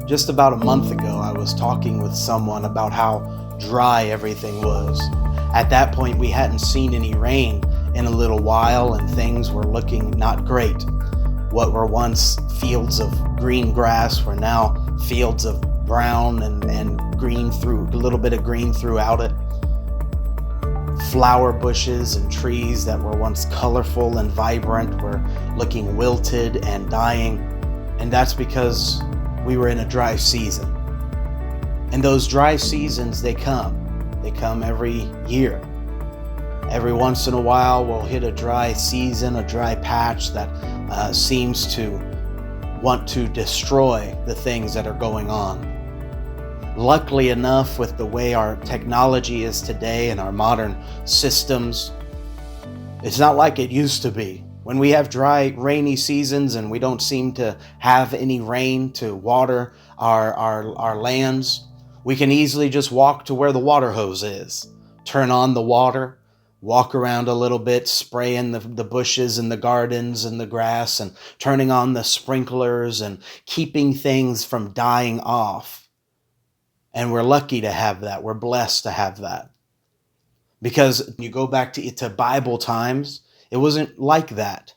Just about a month ago, I was talking with someone about how dry everything was. At that point, we hadn't seen any rain in a little while, and things were looking not great. What were once fields of green grass were now fields of brown and green, through a little bit of green throughout it. Flower bushes and trees that were once colorful and vibrant were looking wilted and dying. And that's because we were in a dry season. And those dry seasons, they come. They come every year. Every once in a while, we'll hit a dry season, a dry patch that seems to want to destroy the things that are going on. Luckily enough, with the way our technology is today and our modern systems, it's not like it used to be. When we have dry, rainy seasons and we don't seem to have any rain to water our lands, we can easily just walk to where the water hose is, turn on the water, walk around a little bit, spraying the bushes and the gardens and the grass, and turning on the sprinklers and keeping things from dying off. And we're lucky to have that. We're blessed to have that. Because you go back to Bible times, it wasn't like that.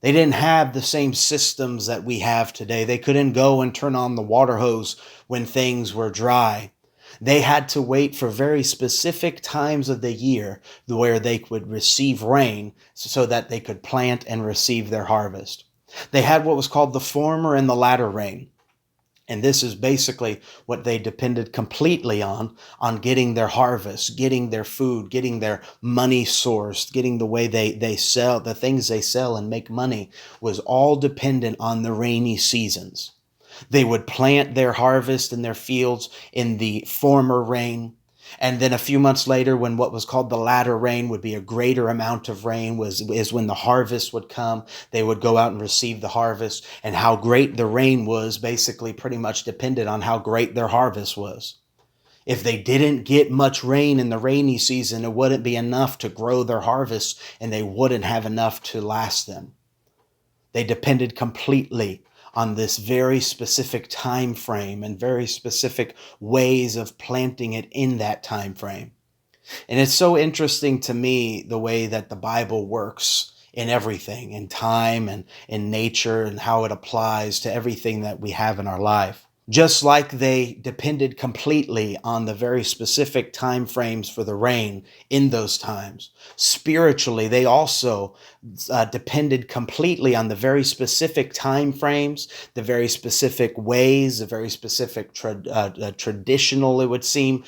They didn't have the same systems that we have today. They couldn't go and turn on the water hose when things were dry. They had to wait for very specific times of the year where they would receive rain so that they could plant and receive their harvest. They had what was called the former and the latter rain. And this is basically what they depended completely on getting their harvest, getting their food, getting their money sourced, getting the way they sell, the things they sell and make money was all dependent on the rainy seasons. They would plant their harvest in their fields in the former rain. And then a few months later, when what was called the latter rain would be a greater amount of rain, is when the harvest would come. They would go out and receive the harvest. And how great the rain was basically pretty much depended on how great their harvest was. If they didn't get much rain in the rainy season, it wouldn't be enough to grow their harvest, and they wouldn't have enough to last them. They depended completely on this very specific time frame and very specific ways of planting it in that time frame. And it's so interesting to me the way that the Bible works in everything, in time and in nature, and how it applies to everything that we have in our life. Just like they depended completely on the very specific time frames for the rain in those times, spiritually, they also depended completely on the very specific time frames, the very specific ways, the very specific traditional, it would seem,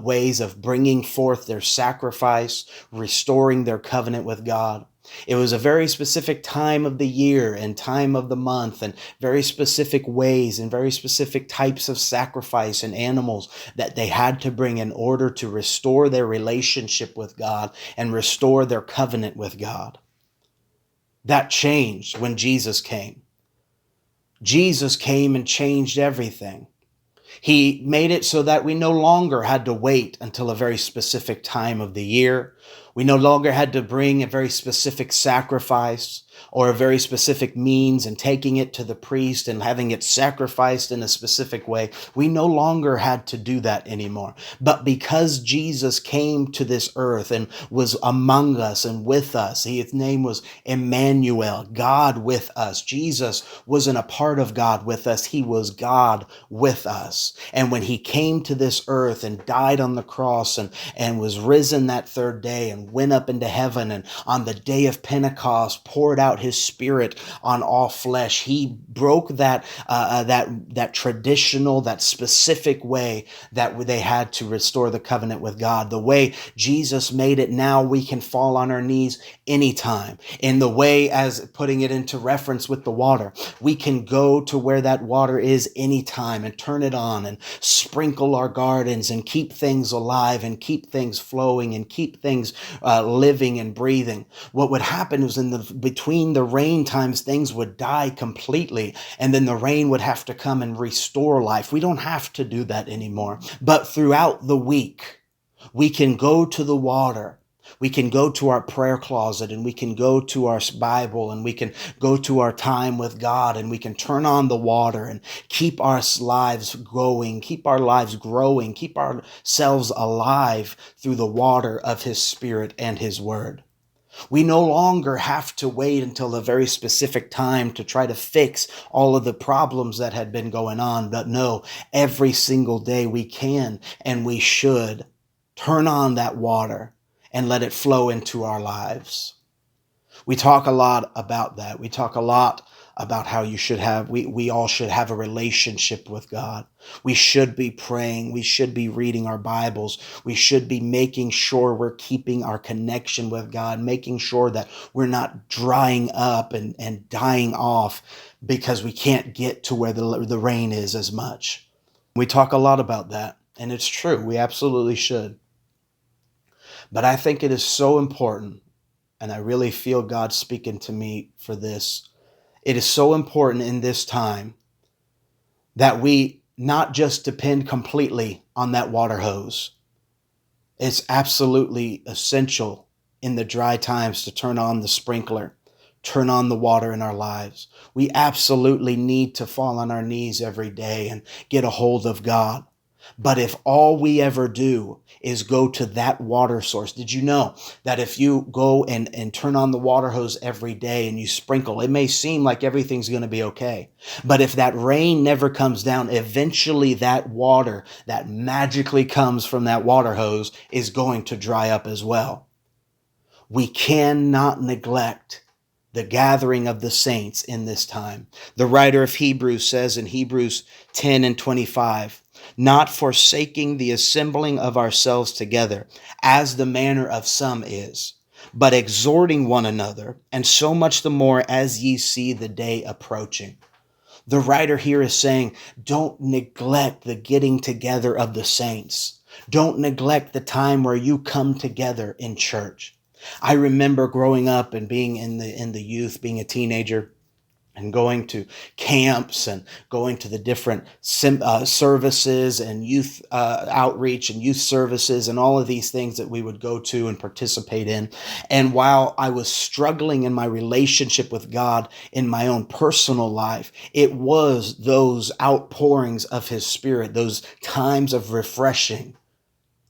ways of bringing forth their sacrifice, restoring their covenant with God. It was a very specific time of the year and time of the month, and very specific ways and very specific types of sacrifice and animals that they had to bring in order to restore their relationship with God and restore their covenant with God. That changed when Jesus came. Jesus came and changed everything. He made it so that we no longer had to wait until a very specific time of the year. We no longer had to bring a very specific sacrifice or a very specific means and taking it to the priest and having it sacrificed in a specific way. We no longer had to do that anymore. But because Jesus came to this earth and was among us and with us, his name was Emmanuel, God with us. Jesus wasn't a part of God with us. He was God with us. And when he came to this earth and died on the cross and was risen that third day and went up into heaven, and on the day of Pentecost poured out his Spirit on all flesh, he broke that traditional, that specific way that they had to restore the covenant with God. The way Jesus made it, now we can fall on our knees anytime. In the way, as putting it into reference with the water, we can go to where that water is anytime and turn it on and sprinkle our gardens and keep things alive and keep things flowing and keep things living and breathing. What would happen was between the rain times, things would die completely, and then the rain would have to come and restore life. We don't have to do that anymore. But throughout the week, we can go to the water We can go to our prayer closet and we can go to our Bible and we can go to our time with God and we can turn on the water and keep our lives going, keep our lives growing, keep ourselves alive through the water of His Spirit and His Word. We no longer have to wait until a very specific time to try to fix all of the problems that had been going on. But no, every single day we can and we should turn on that water and let it flow into our lives. We talk a lot about that. We talk a lot about how we all should have a relationship with God. We should be praying. We should be reading our Bibles. We should be making sure we're keeping our connection with God, making sure that we're not drying up and dying off because we can't get to where the rain is as much. We talk a lot about that, and it's true. We absolutely should. But I think it is so important, and I really feel God speaking to me for this. It is so important in this time that we not just depend completely on that water hose. It's absolutely essential in the dry times to turn on the sprinkler, turn on the water in our lives. We absolutely need to fall on our knees every day and get a hold of God. But if all we ever do is go to that water source, did you know that if you go and turn on the water hose every day and you sprinkle, it may seem like everything's going to be okay. But if that rain never comes down, eventually that water that magically comes from that water hose is going to dry up as well. We cannot neglect the gathering of the saints in this time. The writer of Hebrews says in Hebrews 10:25, not forsaking the assembling of ourselves together, as the manner of some is, but exhorting one another, and so much the more as ye see the day approaching. The writer here is saying, don't neglect the getting together of the saints. Don't neglect the time where you come together in church. I remember growing up and being in the youth, being a teenager, and going to camps and going to the different services and youth outreach and youth services and all of these things that we would go to and participate in. And while I was struggling in my relationship with God in my own personal life, it was those outpourings of His Spirit, those times of refreshing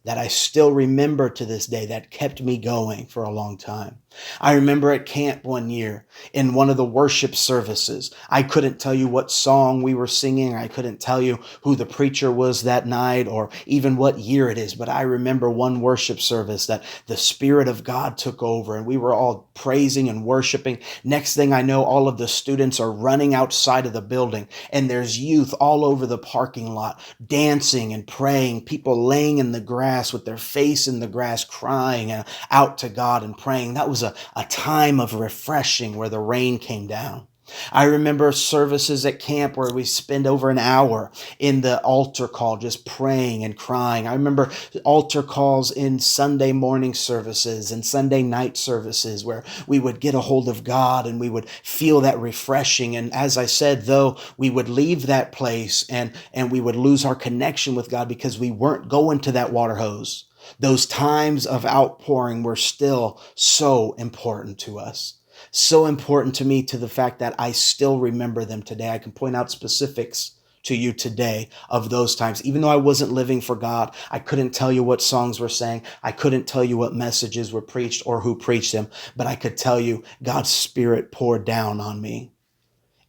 that I still remember to this day that kept me going for a long time. I remember at camp one year in one of the worship services, I couldn't tell you what song we were singing. I couldn't tell you who the preacher was that night or even what year it is. But I remember one worship service that the Spirit of God took over and we were all praising and worshiping. Next thing I know, all of the students are running outside of the building and there's youth all over the parking lot dancing and praying, people laying in the grass with their face in the grass, crying out to God and praying. That was a time of refreshing where the rain came down. I remember services at camp where we spend over an hour in the altar call just praying and crying. I remember altar calls in Sunday morning services and Sunday night services where we would get a hold of God and we would feel that refreshing. And as I said, though, we would leave that place and we would lose our connection with God because we weren't going to that water hose. Those times of outpouring were still so important to us. So important to me to the fact that I still remember them today. I can point out specifics to you today of those times. Even though I wasn't living for God, I couldn't tell you what songs were sang. I couldn't tell you what messages were preached or who preached them, but I could tell you God's Spirit poured down on me.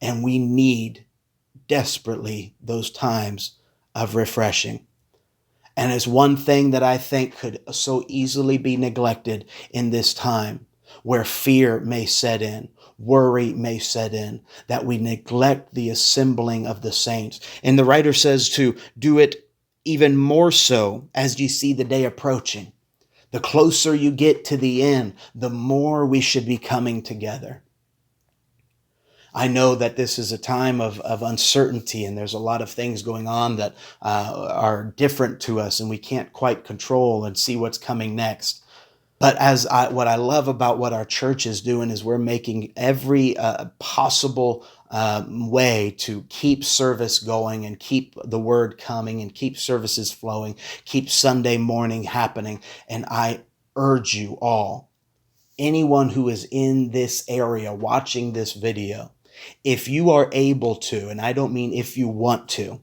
And we need desperately those times of refreshing. And it's one thing that I think could so easily be neglected in this time where fear may set in, worry may set in, that we neglect the assembling of the saints. And the writer says to do it even more so as you see the day approaching. The closer you get to the end, the more we should be coming together. I know that this is a time of uncertainty and there's a lot of things going on that are different to us and we can't quite control and see what's coming next. But what I love about what our church is doing is we're making every possible way to keep service going and keep the word coming and keep services flowing, keep Sunday morning happening. And I urge you all, anyone who is in this area watching this video, if you are able to, and I don't mean if you want to,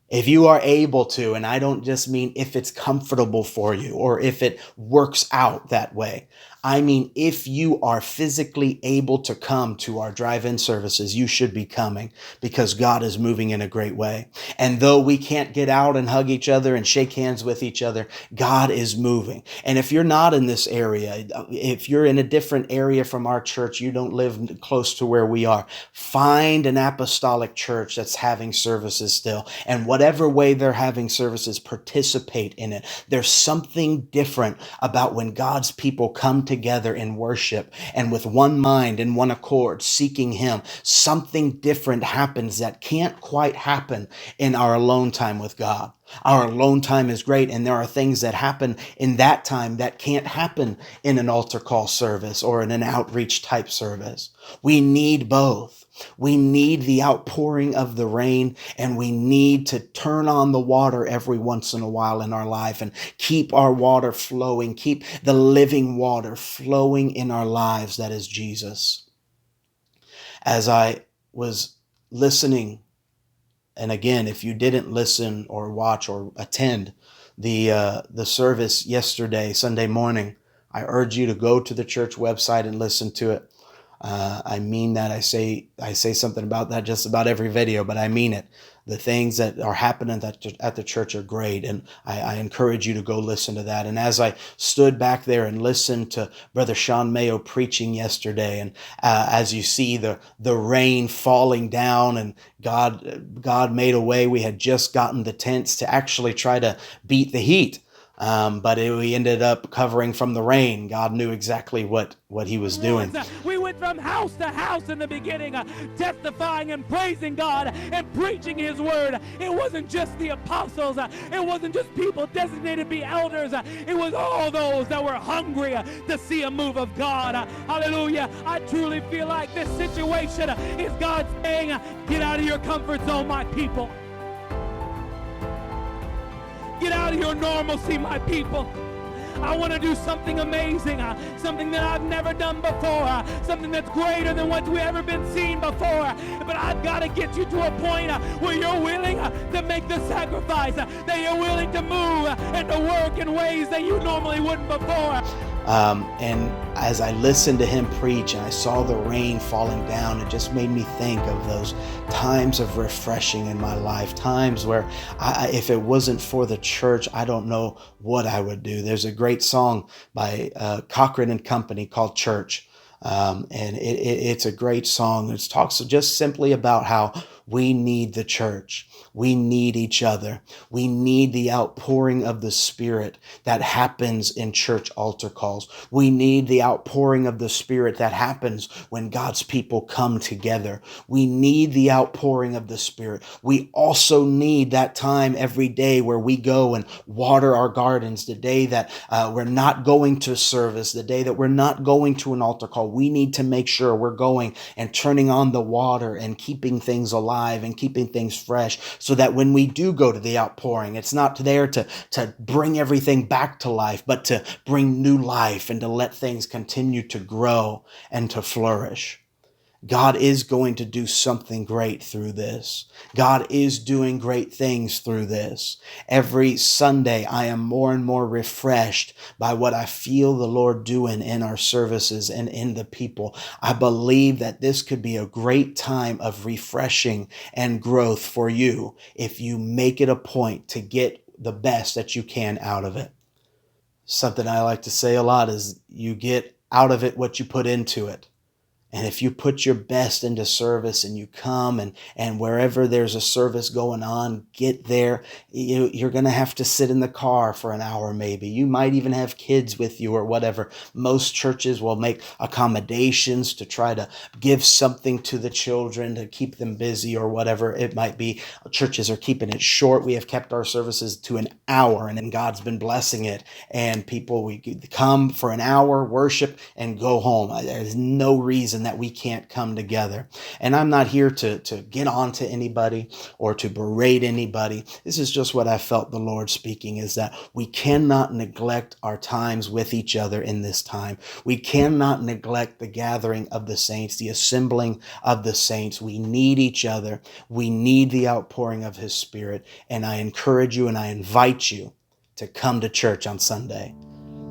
if you are able to, and I don't just mean if it's comfortable for you or if it works out that way. I mean, if you are physically able to come to our drive-in services, you should be coming because God is moving in a great way. And though we can't get out and hug each other and shake hands with each other, God is moving. And if you're not in this area, if you're in a different area from our church, you don't live close to where we are, find an apostolic church that's having services still. And whatever way they're having services, participate in it. There's something different about when God's people come together in worship and with one mind and one accord, seeking Him. Something different happens that can't quite happen in our alone time with God. Our alone time is great, and there are things that happen in that time that can't happen in an altar call service or in an outreach type service. We need both. We need the outpouring of the rain, and we need to turn on the water every once in a while in our life and keep our water flowing, keep the living water flowing in our lives. That is Jesus. As I was listening, and again, if you didn't listen or watch or attend the service yesterday, Sunday morning, I urge you to go to the church website and listen to it. I mean that. I say something about that just about every video, but I mean it. The things that are happening at the church are great, and I encourage you to go listen to that. And as I stood back there and listened to Brother Sean Mayo preaching yesterday, and as you see the rain falling down, and God made a way. We had just gotten the tents to actually try to beat the heat. But we ended up covering from the rain. God knew exactly what He was doing. We went from house to house in the beginning, testifying and praising God and preaching His word. It wasn't just the apostles. It wasn't just people designated to be elders. It was all those that were hungry to see a move of God. Hallelujah. I truly feel like this situation is God saying, get out of your comfort zone, my people. Get out of your normalcy, my people. I want to do something amazing, something that I've never done before, something that's greater than what we've ever been seen before. But I've got to get you to a point where you're willing to make the sacrifice, that you're willing to move and to work in ways that you normally wouldn't before. And as I listened to him preach and I saw the rain falling down, it just made me think of those times of refreshing in my life, times where if it wasn't for the church, I don't know what I would do. There's a great song by Cochran and Company called Church. And it's a great song. It talks just simply about how we need the church. We need each other. We need the outpouring of the Spirit that happens in church altar calls. We need the outpouring of the Spirit that happens when God's people come together. We need the outpouring of the Spirit. We also need that time every day where we go and water our gardens, the day that we're not going to service, the day that we're not going to an altar call. We need to make sure we're going and turning on the water and keeping things alive and keeping things fresh, so that when we do go to the outpouring, it's not there to bring everything back to life, but to bring new life and to let things continue to grow and to flourish. God is going to do something great through this. God is doing great things through this. Every Sunday, I am more and more refreshed by what I feel the Lord doing in our services and in the people. I believe that this could be a great time of refreshing and growth for you if you make it a point to get the best that you can out of it. Something I like to say a lot is you get out of it what you put into it. And if you put your best into service and you come and wherever there's a service going on, get there, you're going to have to sit in the car for an hour maybe. You might even have kids with you or whatever. Most churches will make accommodations to try to give something to the children to keep them busy or whatever it might be. Churches are keeping it short. We have kept our services to an hour, and then God's been blessing it. And people, we come for an hour, worship, and go home. There's no reason reason that we can't come together. And I'm not here to get on to anybody or to berate anybody. This is just what I felt the Lord speaking, is that we cannot neglect our times with each other in this time. We cannot neglect the gathering of the saints, the assembling of the saints. We need each other. We need the outpouring of His Spirit. And I encourage you and I invite you to come to church on Sunday.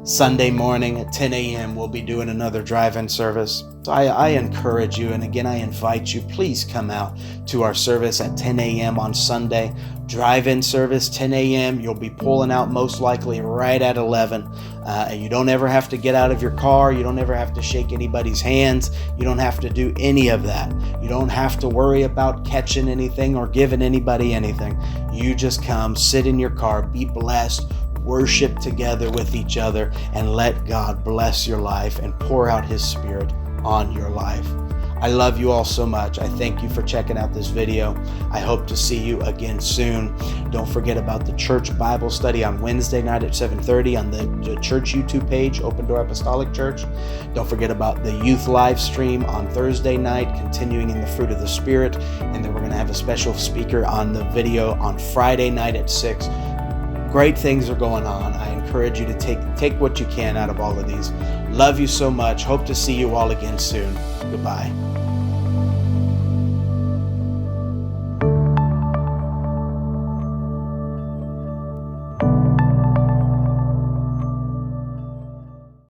Sunday morning at 10 a.m. we'll be doing another drive-in service. So I encourage you, and again I invite you, please come out to our service at 10 a.m. on Sunday. Drive-in service, 10 a.m. You'll be pulling out most likely right at 11. And you don't ever have to get out of your car. You don't ever have to shake anybody's hands. You don't have to do any of that. You don't have to worry about catching anything or giving anybody anything. You just come, sit in your car, be blessed, worship together with each other, and let God bless your life and pour out His Spirit on your life. I love you all so much. I thank you for checking out this video. I hope to see you again soon. Don't forget about the church Bible study on Wednesday night at 7:30 on the church YouTube page, Open Door Apostolic Church. Don't forget about the youth live stream on Thursday night, continuing in the fruit of the Spirit. And then we're going to have a special speaker on the video on Friday night at 6. Great things are going on. I encourage you to take what you can out of all of these. Love you so much. Hope to see you all again soon. Goodbye.